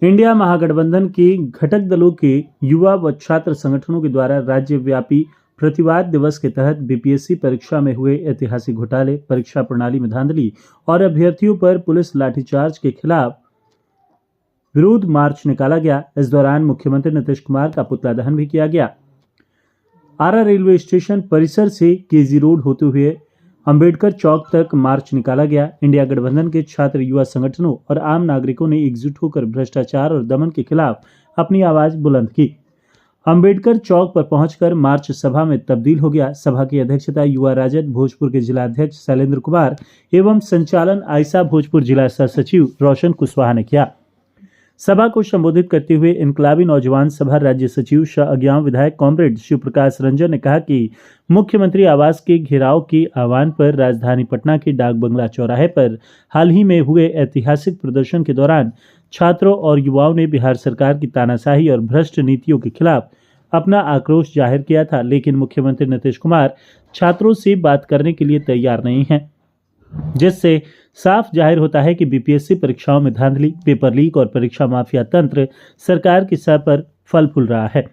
India महागठबंधन के घटक दलों के युवा व छात्र संगठनों के द्वारा राज्यव्यापी प्रतिवाद दिवस के तहत बीपीएससी परीक्षा में हुए ऐतिहासिक घोटाले, परीक्षा प्रणाली में धांधली और अभ्यर्थियों पर पुलिस लाठीचार्ज के खिलाफ विरोध मार्च निकाला गया। इस दौरान मुख्यमंत्री नीतीश कुमार का पुतला दहन भी किया गया। आरा रेलवे स्टेशन परिसर से केजी रोड होते हुए अंबेडकर चौक तक मार्च निकाला गया। इंडिया गठबंधन के छात्र, युवा संगठनों और आम नागरिकों ने एकजुट होकर भ्रष्टाचार और दमन के खिलाफ अपनी आवाज बुलंद की। अंबेडकर चौक पर पहुंचकर मार्च सभा में तब्दील हो गया। सभा की अध्यक्षता युवा राजद भोजपुर के जिलाध्यक्ष शैलेंद्र कुमार एवं संचालन आयशा भोजपुर जिला सह सचिव रोशन कुशवाहा ने किया। सभा को संबोधित करते हुए इनकलाबी नौजवान सभा राज्य सचिव शाह अज्ञाव विधायक कॉमरेड शिव प्रकाश रंजन ने कहा कि मुख्यमंत्री आवास के घेराव के आह्वान पर राजधानी पटना के डाक बंगला चौराहे पर हाल ही में हुए ऐतिहासिक प्रदर्शन के दौरान छात्रों और युवाओं ने बिहार सरकार की तानाशाही और भ्रष्ट नीतियों के खिलाफ अपना आक्रोश जाहिर किया था, लेकिन मुख्यमंत्री नीतीश कुमार छात्रों से बात करने के लिए तैयार नहीं हैं, जिससे साफ जाहिर होता है कि बीपीएससी परीक्षाओं में धांधली, पेपर लीक और परीक्षा माफिया तंत्र सरकार की सह पर फल फूल रहा है।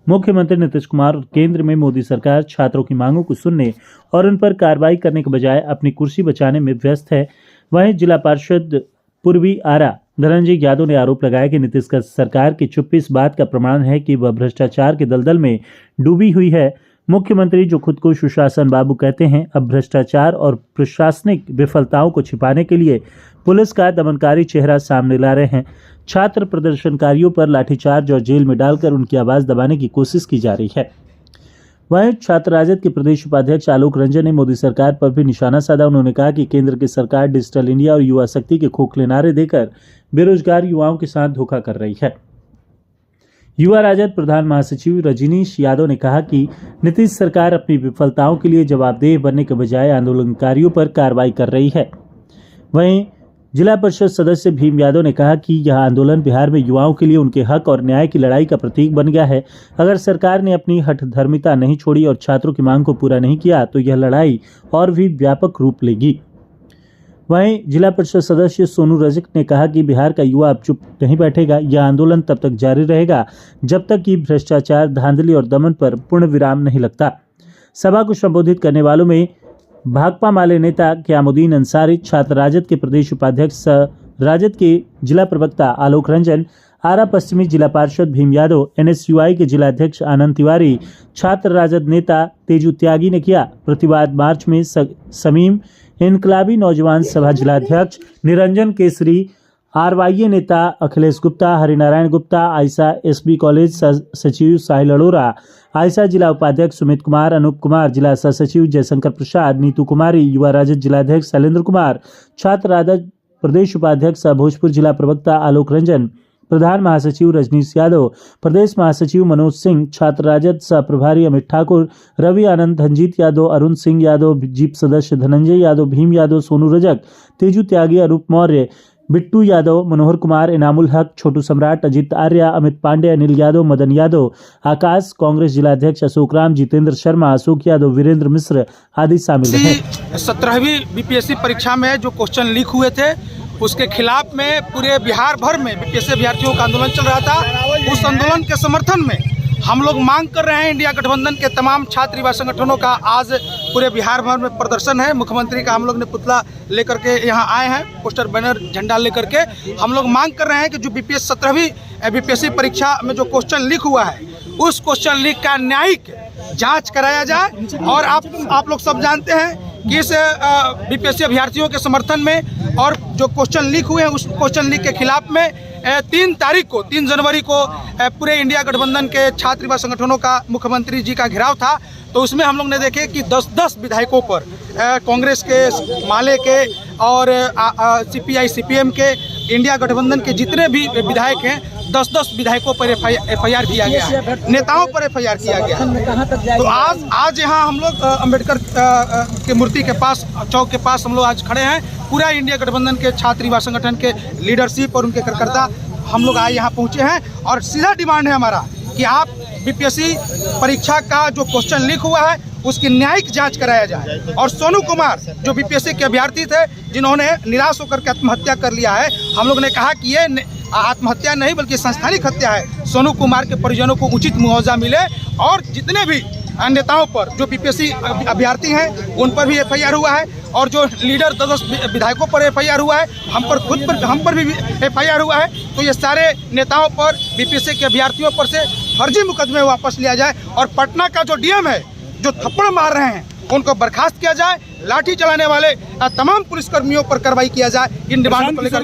मुख्यमंत्री नीतीश कुमार और केंद्र में मोदी सरकार छात्रों की मांगों को सुनने और उन पर कार्रवाई करने के बजाय अपनी कुर्सी बचाने में व्यस्त है। वहीं जिला पार्षद पूर्वी आरा धनंजय यादव ने आरोप लगाया कि नीतीश सरकार की चुप्पी इस बात का प्रमाण है कि वह भ्रष्टाचार के दलदल में डूबी हुई है। मुख्यमंत्री जो खुद को सुशासन बाबू कहते हैं, अब भ्रष्टाचार और प्रशासनिक विफलताओं को छिपाने के लिए पुलिस का दमनकारी चेहरा सामने ला रहे हैं। छात्र प्रदर्शनकारियों पर लाठीचार्ज और जेल में डालकर उनकी आवाज दबाने की कोशिश की जा रही है। वहीं छात्र राजद के प्रदेश उपाध्यक्ष आलोक रंजन ने मोदी सरकार पर भी निशाना साधा। उन्होंने कहा कि केंद्र की सरकार डिजिटल इंडिया और युवा शक्ति के खोखले नारे देकर बेरोजगार युवाओं के साथ धोखा कर रही है। युवा राजद प्रधान महासचिव रजनीश यादव ने कहा कि नीतीश सरकार अपनी विफलताओं के लिए जवाबदेह बनने के बजाय आंदोलनकारियों पर कार्रवाई कर रही है। वहीं जिला परिषद सदस्य भीम यादव ने कहा कि यह आंदोलन बिहार में युवाओं के लिए उनके हक और न्याय की लड़ाई का प्रतीक बन गया है। अगर सरकार ने अपनी हठधर्मिता नहीं छोड़ी और छात्रों की मांग को पूरा नहीं किया तो यह लड़ाई और भी व्यापक रूप लेगी। वहीं जिला परिषद सदस्य सोनू रजक ने कहा कि बिहार का युवा अब चुप नहीं बैठेगा। यह आंदोलन तब तक जारी रहेगा जब तक कि भ्रष्टाचार, धांधली और दमन पर पूर्ण विराम नहीं लगता। सभा को संबोधित करने वालों में भाकपा माले नेता क्यामुद्दीन अंसारी, छात्र राजद के प्रदेश उपाध्यक्ष, राजद के जिला प्रवक्ता आलोक रंजन, आरा पश्चिमी जिला पार्षद भीम यादव, एनएसयूआई के जिलाध्यक्ष आनंद तिवारी, छात्र राजद नेता तेजू त्यागी ने किया। प्रतिवाद मार्च में समीम, इनकलाबी नौजवान सभा जिलाध्यक्ष निरंजन केसरी, आरवाईए नेता अखिलेश गुप्ता, हरिनारायण गुप्ता, आयशा एसबी कॉलेज सचिव साहिल अरोरा, आयशा जिला उपाध्यक्ष सुमित कुमार, अनूप कुमार जिला सह सचिव जयशंकर प्रसाद, नीतू कुमारी, युवा राजद जिलाध्यक्ष शैलेंद्र कुमार, छात्र राजद प्रदेश उपाध्यक्ष भोजपुर जिला प्रवक्ता आलोक रंजन, प्रधान महासचिव रजनीश यादव, प्रदेश महासचिव मनोज सिंह, छात्र राजद सह प्रभारी अमित ठाकुर, रवि आनंद, धनजीत यादव, अरुण सिंह यादव, जीप सदस्य धनंजय यादव, भीम यादव, सोनू रजक, तेजू त्यागी, अरूप मौर्य, बिट्टू यादव, मनोहर कुमार, इनामुल हक, छोटू सम्राट, अजित आर्या, अमित पांडे, अनिल यादव, मदन यादव, आकाश, कांग्रेस जिलाध्यक्ष अशोक राम, जितेंद्र शर्मा, अशोक यादव, वीरेंद्र मिश्र आदि शामिल हैं। 17वीं बीपीएससी परीक्षा में जो क्वेश्चन लीक हुए थे उसके खिलाफ में पूरे बिहार भर में बीपीएससी अभ्यर्थियों का आंदोलन चल रहा था। उस आंदोलन के समर्थन में हम लोग मांग कर रहे हैं, इंडिया गठबंधन के तमाम छात्र युवा संगठनों का आज पूरे बिहार भर में प्रदर्शन है। मुख्यमंत्री का हम लोग ने पुतला लेकर के यहाँ आए हैं, पोस्टर बैनर झंडा लेकर के। हम लोग मांग कर रहे हैं कि जो 17वीं बीपीएससी परीक्षा में जो क्वेश्चन लीक हुआ है उस क्वेश्चन लीक का न्यायिक जांच कराया जाए। और आप लोग सब जानते हैं कि इस बीपीएससी अभ्यर्थियों के समर्थन में और जो क्वेश्चन लीक हुए हैं उस क्वेश्चन लीक के खिलाफ में 3 जनवरी को पूरे इंडिया गठबंधन के छात्र युवा संगठनों का मुख्यमंत्री जी का घेराव था। तो उसमें हम लोग ने देखे कि 10 विधायकों पर, कांग्रेस के, माले के और सीपीआई सीपीएम के, इंडिया गठबंधन के जितने भी विधायक हैं 10 विधायकों पर एफआईआर किया गया है, नेताओं पर एफआईआर किया गया है। तो आज यहाँ हम लोग अम्बेडकर की मूर्ति के पास, चौक के पास हम लोग आज खड़े हैं। पूरा इंडिया गठबंधन के छात्र युवा संगठन के लीडरशिप और उनके कार्यकर्ता हम लोग आज यहाँ पहुँचे हैं और सीधा डिमांड है हमारा कि आप बीपीएससी परीक्षा का जो क्वेश्चन लीक हुआ है उसकी न्यायिक जांच कराया जाए। और सोनू कुमार जो बीपीएससी के अभ्यर्थी थे जिन्होंने निराश होकर के आत्महत्या कर लिया है, हम लोग ने कहा कि ये आत्महत्या नहीं बल्कि संस्थानिक हत्या है। सोनू कुमार के परिजनों को उचित मुआवजा मिले और जितने भी नेताओं पर जो बीपीएससी अभ्यर्थी हैं उन पर भी एफआईआर हुआ है और जो लीडर 10 विधायकों पर एफआईआर हुआ है, हम पर भी एफआईआर हुआ है। तो ये सारे नेताओं पर बीपीएससी के अभ्यर्थियों पर से फर्जी मुकदमे वापस लिया जाए और पटना का जो डीएम है जो थप्पड़ मार रहे हैं उनको बर्खास्त किया जाए, लाठी चलाने वाले तमाम पुलिसकर्मियों पर कार्रवाई किया जाए। इन डिमांड को लेकर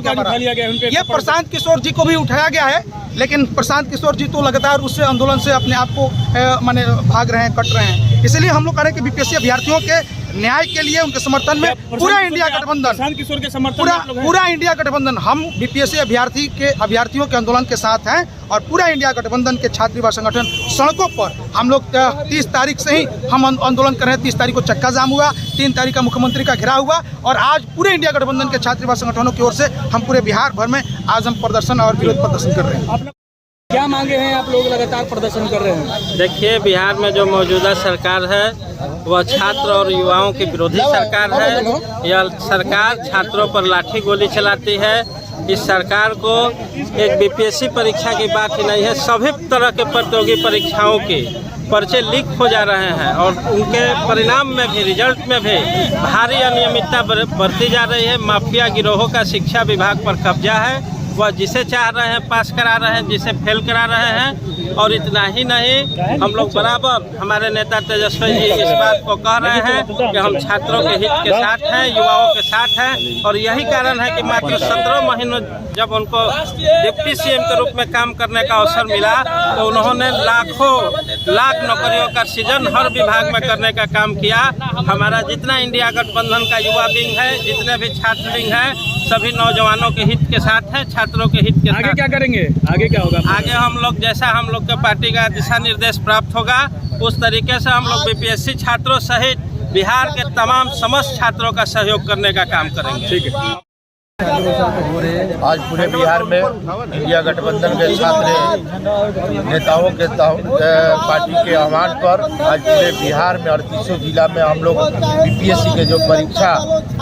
ये प्रशांत किशोर जी को भी उठाया गया है, लेकिन प्रशांत किशोर जी तो लगातार उससे आंदोलन से अपने आप को माने भाग रहे हैं, कट रहे हैं। इसलिए हम लोग कह रहे हैं कि बीपीएससी अभ्यर्थियों के न्याय के लिए उनके समर्थन में पूरा इंडिया गठबंधन, किशोर के समर्थन पूरा इंडिया गठबंधन, हम बीपीएससी अभ्यर्थियों के आंदोलन के साथ हैं और पूरा इंडिया गठबंधन के छात्र युवा संगठन सड़कों पर हम लोग 30 तारीख से ही हम आंदोलन कर रहे हैं। 30 तारीख को चक्का जाम हुआ, 3 तारीख का मुख्यमंत्री का घेराव हुआ और आज पूरे इंडिया गठबंधन के छात्र युवा संगठनों की ओर से हम पूरे बिहार भर में आज हम प्रदर्शन और विरोध प्रदर्शन कर रहे हैं। क्या मांगे हैं आप लोग लगातार प्रदर्शन कर रहे हैं? देखिए, बिहार में जो मौजूदा सरकार है वह छात्र और युवाओं की विरोधी सरकार है। यह सरकार छात्रों पर लाठी गोली चलाती है। इस सरकार को एक बीपीएससी परीक्षा की बात ही नहीं है, सभी तरह के प्रतियोगी परीक्षाओं के पर्चे लीक हो जा रहे हैं और उनके परिणाम में भी, रिजल्ट में भी भारी अनियमितता बरती जा रही है। माफिया गिरोहों का शिक्षा विभाग पर कब्जा है। वह जिसे चाह रहे हैं पास करा रहे हैं, जिसे फेल करा रहे हैं। और इतना ही नहीं, हम लोग बराबर, हमारे नेता तेजस्वी जी इस बात को कह रहे हैं कि हम छात्रों के हित के साथ हैं, युवाओं के साथ हैं। और यही कारण है कि मात्र 17 महीनों जब उनको डिप्टी सीएम के रूप में काम करने का अवसर मिला तो उन्होंने लाख नौकरियों का सृजन हर विभाग में करने का काम किया। हमारा जितना इंडिया गठबंधन का युवा विंग है, जितने भी छात्र विंग हैं, सभी नौजवानों के हित के साथ हैं, छात्रों के हित के साथ। आगे क्या करेंगे? आगे क्या होगा? आगे हम लोग जैसा हम लोग के पार्टी का दिशा निर्देश प्राप्त होगा उस तरीके से हम लोग बीपीएससी छात्रों सहित बिहार के तमाम समस्त छात्रों का सहयोग करने का काम करेंगे। ठीक है। आज पूरे बिहार में इंडिया गठबंधन के छात्र नेताओं के पार्टी के आह्वान पर आज पूरे बिहार में 38 जिला में हम लोग बीपीएससी के जो परीक्षा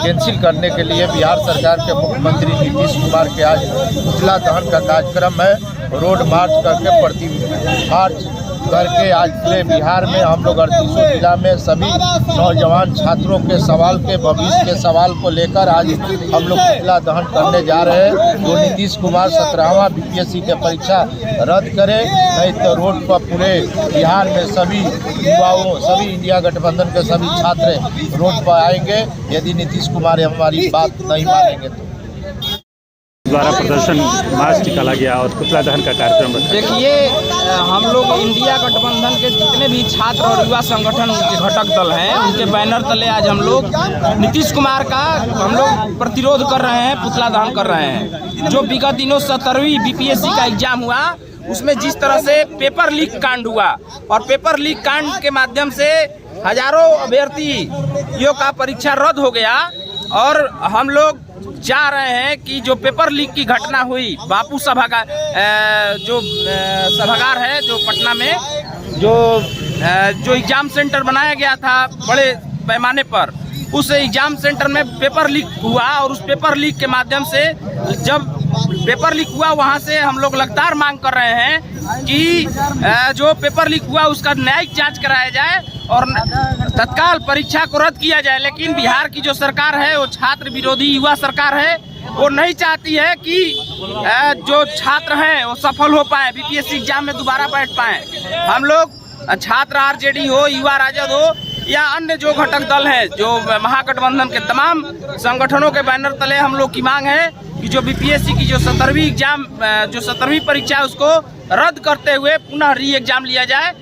कैंसिल करने के लिए बिहार सरकार के मुख्यमंत्री नीतीश कुमार के आज पुतला दहन का कार्यक्रम है। रोड मार्च करके मार्च करके आज पूरे बिहार में हम लोग 38 जिला में सभी नौजवान छात्रों के सवाल के भविष्य के सवाल को लेकर आज हम लोग पुतला दहन करने जा रहे हैं। जो नीतीश कुमार 17वां बीपीएससी के परीक्षा रद्द करे, नहीं तो रोड पर पूरे बिहार में सभी युवाओं, सभी इंडिया गठबंधन के सभी छात्र रोड पर आएंगे यदि नीतीश कुमार हमारी बात नहीं मानेंगे तो। द्वारा प्रदर्शन मार्च निकाला गया और पुतला दहन का कार्यक्रम रखा। देखिए, हम लोग इंडिया गठबंधन के जितने भी छात्र और युवा संगठन के घटक दल हैं उनके बैनर तले आज हम लोग नीतीश कुमार का हम लोग प्रतिरोध कर रहे हैं, पुतला दहन कर रहे हैं। जो विगत दिनों 17वीं बीपीएससी का एग्जाम हुआ उसमें जिस तरह से पेपर लीक कांड हुआ और पेपर लीक कांड के माध्यम से हजारों अभ्यर्थियों का परीक्षा रद्द हो गया और हम लोग चाह रहे हैं कि जो पेपर लीक की घटना हुई, बापू सभागार जो सभागार है जो पटना में जो एग्जाम सेंटर बनाया गया था बड़े पैमाने पर, उस एग्जाम सेंटर में पेपर लीक हुआ और उस पेपर लीक के माध्यम से जब पेपर लीक हुआ वहां से हम लोग लगातार मांग कर रहे हैं कि जो पेपर लीक हुआ उसका न्यायिक जांच कराया जाए और तत्काल परीक्षा को रद्द किया जाए। लेकिन बिहार की जो सरकार है वो छात्र विरोधी युवा सरकार है। वो नहीं चाहती है कि जो छात्र हैं वो सफल हो पाए, बीपीएससी एग्जाम में दोबारा बैठ पाए। हम लोग छात्र आरजेडी हो, युवा राजद हो या अन्य जो घटक दल है, जो महागठबंधन के तमाम संगठनों के बैनर तले हम लोग की मांग है कि जो बीपीएससी की जो 17वीं परीक्षा है उसको रद्द करते हुए पुनः री एग्जाम लिया जाए।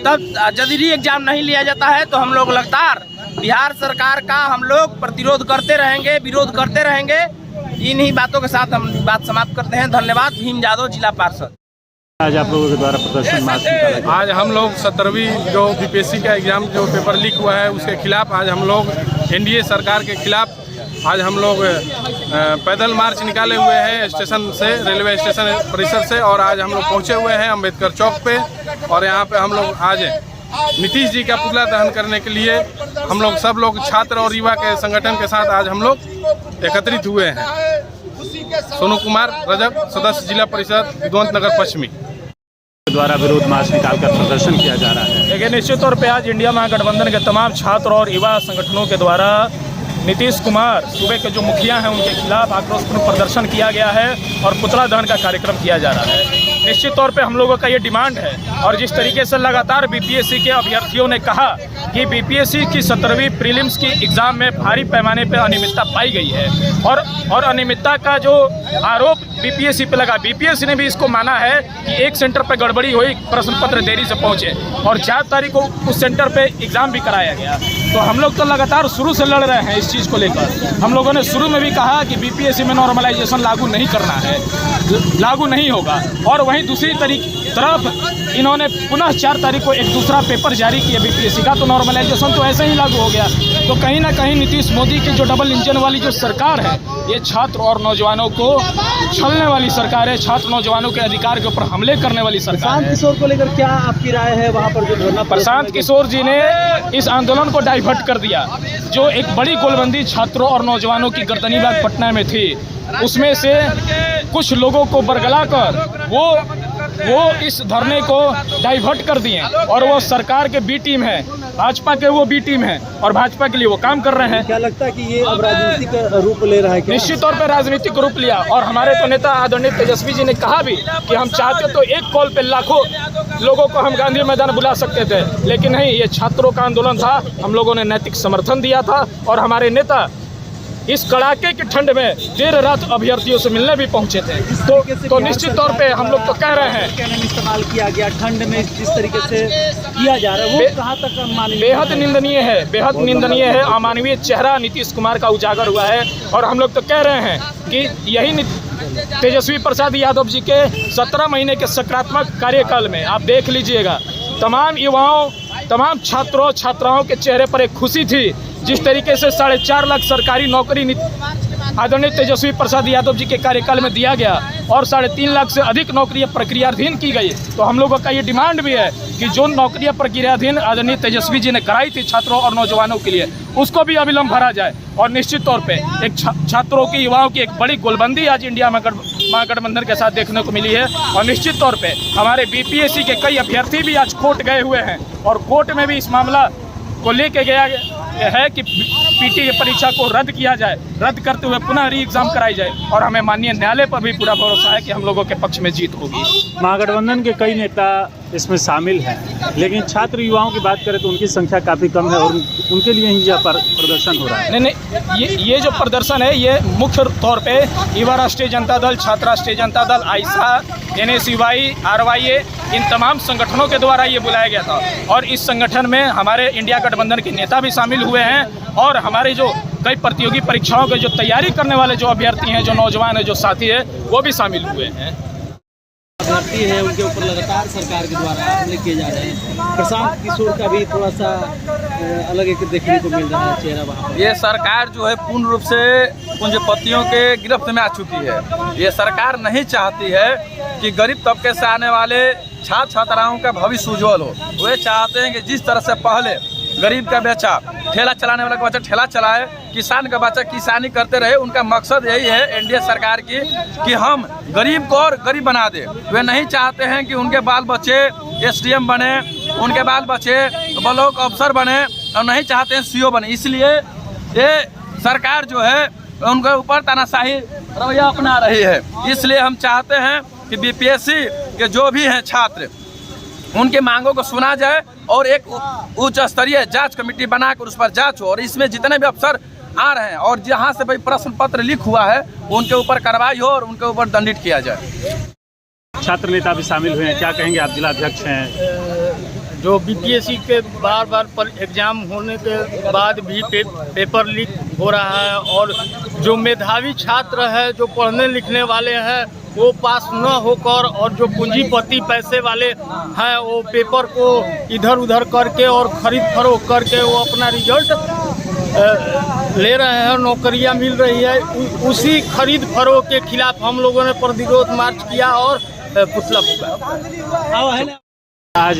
तब यदि री एग्जाम नहीं लिया जाता है तो हम लोग लगातार बिहार सरकार का हम लोग प्रतिरोध करते रहेंगे, विरोध करते रहेंगे। इन्हीं बातों के साथ हम बात समाप्त करते हैं। धन्यवाद। भीम यादव, जिला पार्षद। आज आप लोगों के द्वारा प्रदर्शन मार्च निकाला गया। आज हम लोग 17वीं जो बीपीएससी का एग्जाम जो पेपर लीक हुआ है उसके खिलाफ आज हम लोग एनडीए सरकार के खिलाफ आज हम लोग पैदल मार्च निकाले हुए हैं स्टेशन से, रेलवे स्टेशन परिसर से। और आज हम लोग पहुंचे हुए हैं अम्बेडकर चौक पे और यहाँ पे हम लोग आज नीतीश जी का पुतला दहन करने के लिए हम लोग सब लोग छात्र और युवा के संगठन के साथ आज हम लोग एकत्रित हुए हैं। सोनू कुमार रजक, सदस्य जिला परिषद विद्वंत नगर पश्चिमी द्वारा विरोध मार्च निकालकर प्रदर्शन किया जा रहा है। देखिए, निश्चित तौर पे आज इंडिया महागठबंधन के तमाम छात्र और युवा संगठनों के द्वारा नीतीश कुमार सूबे के जो मुखिया हैं उनके खिलाफ आक्रोशपूर्ण प्रदर्शन किया गया है और पुतला दहन का कार्यक्रम किया जा रहा है। निश्चित तौर पे हम लोगों का ये डिमांड है और जिस तरीके से लगातार बीपीएससी के अभ्यर्थियों ने कहा कि बीपीएससी की 17वीं प्रीलिम्स की एग्ज़ाम में भारी पैमाने पर अनियमितता पाई गई है और अनियमितता का जो आरोप बीपीएससी पे लगा, बीपीएससी ने भी इसको माना है कि एक सेंटर पे गड़बड़ी हुई, प्रश्न पत्र देरी से पहुंचे और 4 तारीख को उस सेंटर पे एग्ज़ाम भी कराया गया। तो हम लोग तो लगातार शुरू से लड़ रहे हैं इस चीज़ को लेकर। हम लोगों ने शुरू में भी कहा कि बीपीएससी में नॉर्मलाइजेशन लागू नहीं करना है, लागू नहीं होगा, और वहीं दूसरी तरफ इन्होंने पुनः 4 तारीख को एक दूसरा पेपर जारी किया बीपीएससी का, तो नॉर्मलाइजेशन तो ऐसे ही लागू हो गया। तो कहीं ना कहीं नीतीश मोदी की जो डबल इंजन वाली जो सरकार है, ये छात्र और नौजवानों को छलने वाली सरकार है, छात्र नौजवानों के अधिकार के ऊपर हमले करने वाली सरकार है। प्रशांत किशोर को लेकर क्या आपकी राय है? वहाँ पर जो धरना प्रशांत किशोर जी ने इस आंदोलन को डाइवर्ट कर दिया। जो एक बड़ी गोलबंदी छात्रों और नौजवानों की गर्दनीबाग पटना में थी, उसमें से कुछ लोगों को बरगलाकर वो इस धरने को डाइवर्ट कर दिए और वो सरकार के बी टीम है, भाजपा के वो बी टीम है और भाजपा के लिए वो काम कर रहे हैं। क्या लगता है कि ये अब राजनीतिक रूप ले रहा है क्या? निश्चित तौर पर राजनीतिक रूप लिया और हमारे तो नेता आदरणीय तेजस्वी जी ने कहा भी कि हम चाहते तो एक कॉल पे लाखों लोगों को हम गांधी मैदान बुला सकते थे, लेकिन नहीं, ये छात्रों का आंदोलन था, हम लोगों ने नैतिक समर्थन दिया था और हमारे नेता इस कड़ाके की ठंड में देर रात अभ्यर्थियों से मिलने भी पहुंचे थे। तो निश्चित तौर पे हम लोग तो कह रहे हैं कैनन इस्तेमाल किया गया ठंड में जिस तरीके से किया जा रहा है, वो कहाँ तक माननीय? बेहद निंदनीय है, बेहद निंदनीय है। अमानवीय चेहरा नीतीश कुमार का उजागर हुआ है और हम लोग तो कह रहे हैं कि यही तेजस्वी प्रसाद यादव जी के 17 महीने के सकारात्मक कार्यकाल में आप देख लीजिएगा, तमाम युवाओं, तमाम छात्रों छात्राओं के चेहरे पर एक खुशी थी। जिस तरीके से 4.5 लाख सरकारी नौकरी आदरणीय तेजस्वी प्रसाद यादव जी के कार्यकाल में दिया गया और 3.5 लाख से अधिक नौकरियां प्रक्रियाधीन की गई, तो हम लोगों का ये डिमांड भी है कि जो नौकरियां प्रक्रियाधीन आदरणीय तेजस्वी जी ने कराई थी छात्रों और नौजवानों के लिए, उसको भी अविलंब भरा जाए। और निश्चित तौर पे एक छात्रों की, युवाओं की एक बड़ी गोलबंदी आज इंडिया महागठबंधन के साथ देखने को मिली है और निश्चित तौर पे हमारे बीपीएससी के कई अभ्यर्थी भी आज कोर्ट गए हुए हैं और कोर्ट में भी इस मामला को लेके गया है कि पीटी की परीक्षा को रद्द किया जाए, रद्द करते हुए पुनः री एग्जाम कराई जाए और हमें माननीय न्यायालय पर भी पूरा भरोसा है कि हम लोगों के पक्ष में जीत होगी। महागठबंधन के कई नेता इसमें शामिल हैं, लेकिन छात्र युवाओं की बात करें तो उनकी संख्या काफ़ी कम है और उनके लिए ही यह प्रदर्शन हो रहा है। नहीं, ये जो प्रदर्शन है ये मुख्य तौर पे युवा राष्ट्रीय जनता दल, छात्र राष्ट्रीय जनता दल, आइसा, NSUI, RYA, इन तमाम संगठनों के द्वारा ये बुलाया गया था और इस संगठन में हमारे इंडिया गठबंधन के नेता भी शामिल हुए हैं और हमारे जो कई प्रतियोगी परीक्षाओं के जो तैयारी करने वाले जो अभ्यर्थी हैं, जो नौजवान हैं, जो साथी हैं, वो भी शामिल हुए हैं। अभ्यर्थी है उनके ऊपर लगातार सरकार के द्वारा हमले किए जा रहे हैं। प्रशांत किशोर का भी थोड़ा सा अलग एक देखने को मिल रहा है चेहरा वहाँ पर। ये सरकार जो है पूर्ण रूप से पूंजीपतियों के गिरफ्त में आ चुकी है। ये सरकार नहीं चाहती है कि गरीब तबके से आने वाले छात्र छात्राओं का भविष्य उज्ज्वल हो। वे चाहते हैं कि जिस तरह से पहले गरीब का बच्चा, ठेला चलाने वाला का बच्चा ठेला चलाए, किसान का बच्चा किसानी करते रहे, उनका मकसद यही है एनडीए सरकार की कि हम गरीब को और गरीब बना दे। वे नहीं चाहते हैं कि उनके बाल बच्चे SDM बने, उनके बाल बच्चे ब्लॉक अफसर बने और नहीं चाहते हैं CO बने। इसलिए ये सरकार जो है उनके ऊपर तानाशाही रवैया अपना रही है। इसलिए हम चाहते हैं कि बीपीएससी के जो भी हैं छात्र, उनके मांगों को सुना जाए और एक उच्च स्तरीय जांच कमेटी बनाकर उस पर जांच हो और इसमें जितने भी अफसर आ रहे हैं और जहां से भाई प्रश्न पत्र लीक हुआ है उनके ऊपर कार्रवाई हो और उनके ऊपर दंडित किया जाए। छात्र नेता भी शामिल हुए हैं, क्या कहेंगे आप? जिला अध्यक्ष हैं। जो बीपीएससी के बार पर एग्ज़ाम होने के बाद भी पेपर लीक हो रहा है और जो मेधावी छात्र है, जो पढ़ने लिखने वाले हैं, वो पास न होकर और जो पूंजीपति पैसे वाले हैं वो पेपर को इधर उधर करके और खरीद फरोख्त करके वो अपना रिजल्ट ले रहे हैं, नौकरियां मिल रही है। उसी खरीद फरोख्त के खिलाफ हम लोगों ने प्रतिरोध मार्च किया और पुतला फूंका। आज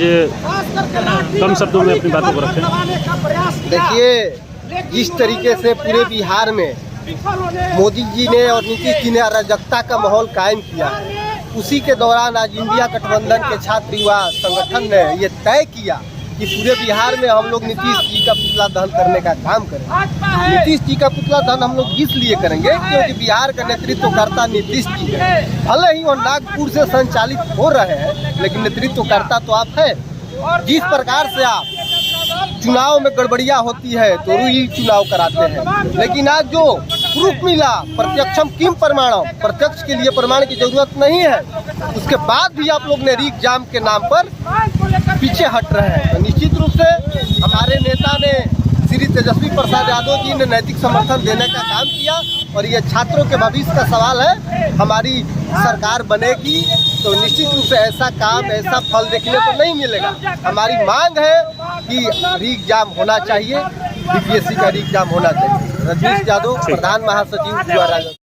कम शब्दों में अपनी बातों को रखें। देखिए, जिस तरीके से पूरे बिहार में मोदी जी ने और नीतीश जी ने अराजकता का माहौल कायम किया है, उसी के दौरान आज इंडिया गठबंधन के छात्र युवा संगठन ने ये तय किया कि पूरे बिहार में हम लोग नीतीश जी का पुतला दहन करने का काम करेंगे। नीतीश जी का पुतला दहन हम लोग इसलिए करेंगे क्योंकि बिहार का नेतृत्वकर्ता नीतीश जी है। भले ही वो नागपुर से संचालित हो रहे हैं, लेकिन नेतृत्वकर्ता तो आप है। जिस प्रकार से आप चुनाव में गड़बड़ियाँ होती है तो ही चुनाव कराते हैं, लेकिन आज जो प्रूफ मिला प्रत्यक्षम किम प्रमाणम, प्रत्यक्ष के लिए प्रमाण की जरूरत नहीं है, उसके बाद भी आप लोग ने रीक जाम के नाम पर पीछे हट रहे हैं। तो निश्चित रूप से हमारे नेता ने श्री तेजस्वी प्रसाद यादव जी ने नैतिक समर्थन देने का काम किया और ये छात्रों के भविष्य का सवाल है। हमारी सरकार बनेगी तो निश्चित रूप से ऐसा काम, ऐसा फल देखने को नहीं मिलेगा। हमारी मांग है कि रीक जाम होना चाहिए, बीपीएससी का रीक जाम होना चाहिए। रजनीश यादव, प्रधान महासचिव युवा राजद।